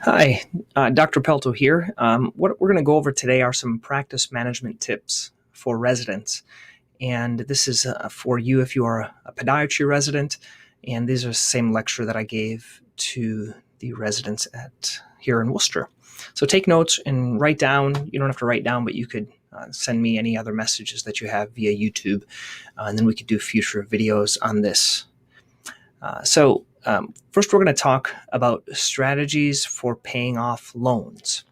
Hi, Dr. Pelto here. What we're going to go over today are some practice management tips for residents. And this is for you if you are a podiatry resident. And these are the same lecture that I gave to the residents at here in Worcester. So take notes and write down. You don't have to write down, but you could send me any other messages that you have via YouTube. And then we could do future videos on this. First, we're going to talk about strategies for paying off loans.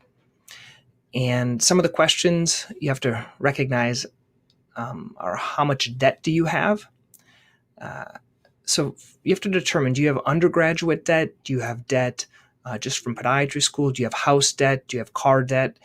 And some of the questions you have to recognize are how much debt do you have? So you have to determine, do you have undergraduate debt? Do you have debt just from podiatry school? Do you have house debt? Do you have car debt?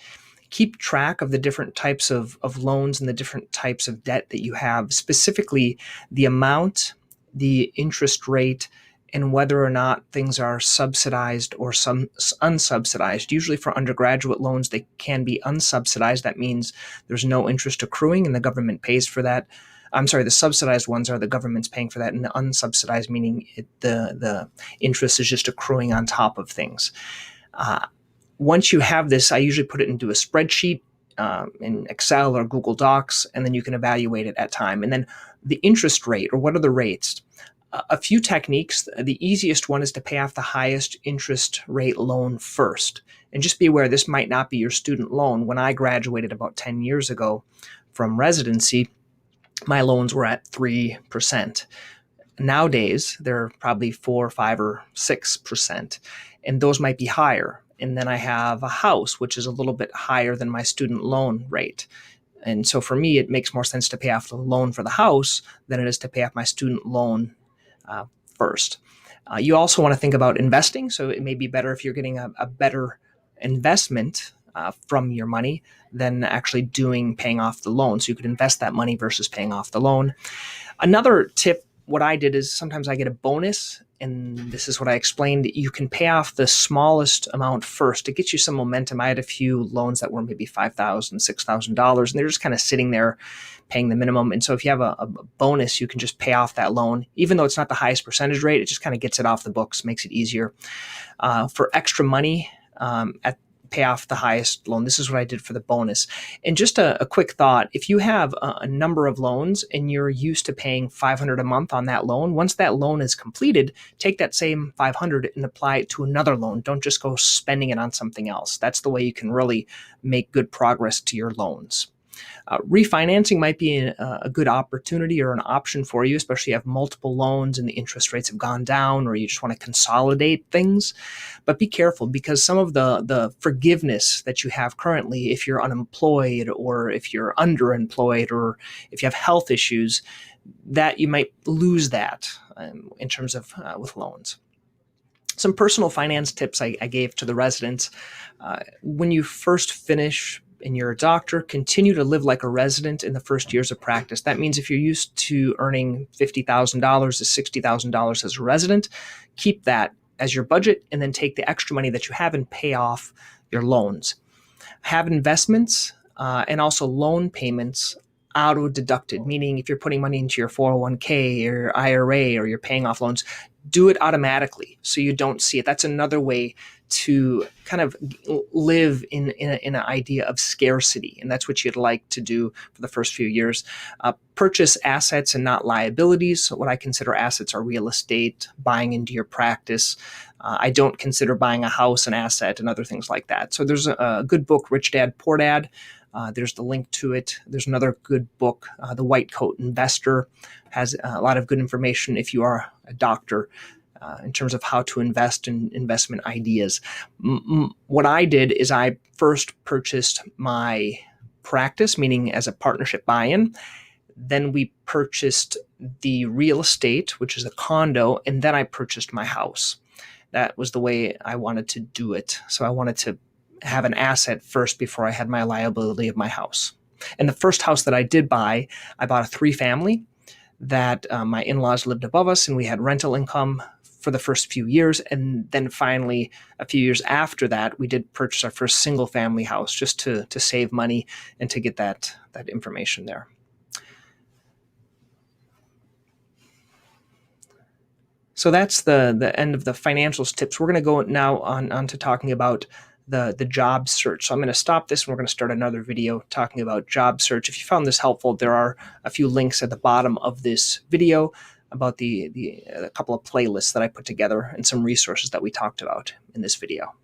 Keep track of the different types of loans and the different types of debt that you have, specifically the amount, the interest rate, and whether or not things are subsidized or some unsubsidized. Usually for undergraduate loans, they can be unsubsidized. That means there's no interest accruing and the government pays for that. I'm sorry, the subsidized ones are the government's paying for that, and the unsubsidized meaning the interest is just accruing on top of things. Once you have this, I usually put it into a spreadsheet in Excel or Google Docs, and then you can evaluate it at time. And then the interest rate, or what are the rates? A few techniques. The easiest one is to pay off the highest interest rate loan first. And just be aware, this might not be your student loan. When I graduated about 10 years ago from residency, my loans were at 3%. Nowadays, they're probably 4, 5, or 6%, and those might be higher. And then I have a house, which is a little bit higher than my student loan rate. And so for me, it makes more sense to pay off the loan for the house than it is to pay off my student loan first. You also want to think about investing. So it may be better if you're getting a better investment from your money than actually paying off the loan. So you could invest that money versus paying off the loan. Another tip, what I did is sometimes I get a bonus, and this is what I explained. You can pay off the smallest amount first. It gets you some momentum. I had a few loans that were maybe $5,000, $6,000, and they're just kind of sitting there paying the minimum. And so if you have a bonus, you can just pay off that loan. Even though it's not the highest percentage rate, it just kind of gets it off the books, makes it easier. For extra money, pay off the highest loan. This is what I did for the bonus. And just a quick thought, if you have a number of loans and you're used to paying $500 a month on that loan, once that loan is completed, take that same $500 and apply it to another loan. Don't just go spending it on something else. That's the way you can really make good progress to your loans. Refinancing might be a good opportunity or an option for you, especially if you have multiple loans and the interest rates have gone down, or you just want to consolidate things. But be careful, because some of the forgiveness that you have currently, if you're unemployed or if you're underemployed or if you have health issues, that you might lose that in terms of with loans. Some personal finance tips I gave to the residents. When you first finish and you're a doctor, continue to live like a resident in the first years of practice. That means if you're used to earning $50,000 to $60,000 as a resident, keep that as your budget, and then take the extra money that you have and pay off your loans. Have investments and also loan payments auto-deducted, meaning if you're putting money into your 401k or IRA or you're paying off loans, do it automatically so you don't see it. That's another way to kind of live in an idea of scarcity, and that's what you'd like to do for the first few years. Purchase assets and not liabilities. So what I consider assets are real estate, buying into your practice. I don't consider buying a house an asset and other things like that. So there's a good book, Rich Dad, Poor Dad. There's the link to it. There's another good book, The White Coat Investor, has a lot of good information if you are a doctor in terms of how to invest in investment ideas. What I did is I first purchased my practice, meaning as a partnership buy-in. Then we purchased the real estate, which is a condo, and then I purchased my house. That was the way I wanted to do it. So I wanted to have an asset first before I had my liability of my house. And the first house that I did buy, I bought a 3-family that my in-laws lived above us, and we had rental income for the first few years. And then finally, a few years after that, we did purchase our first single-family house just to save money and to get that information there. So that's the end of the financials tips. We're going to go now on to talking about the job search. So I'm going to stop this and we're going to start another video talking about job search. If you found this helpful, there are a few links at the bottom of this video about the a couple of playlists that I put together and some resources that we talked about in this video.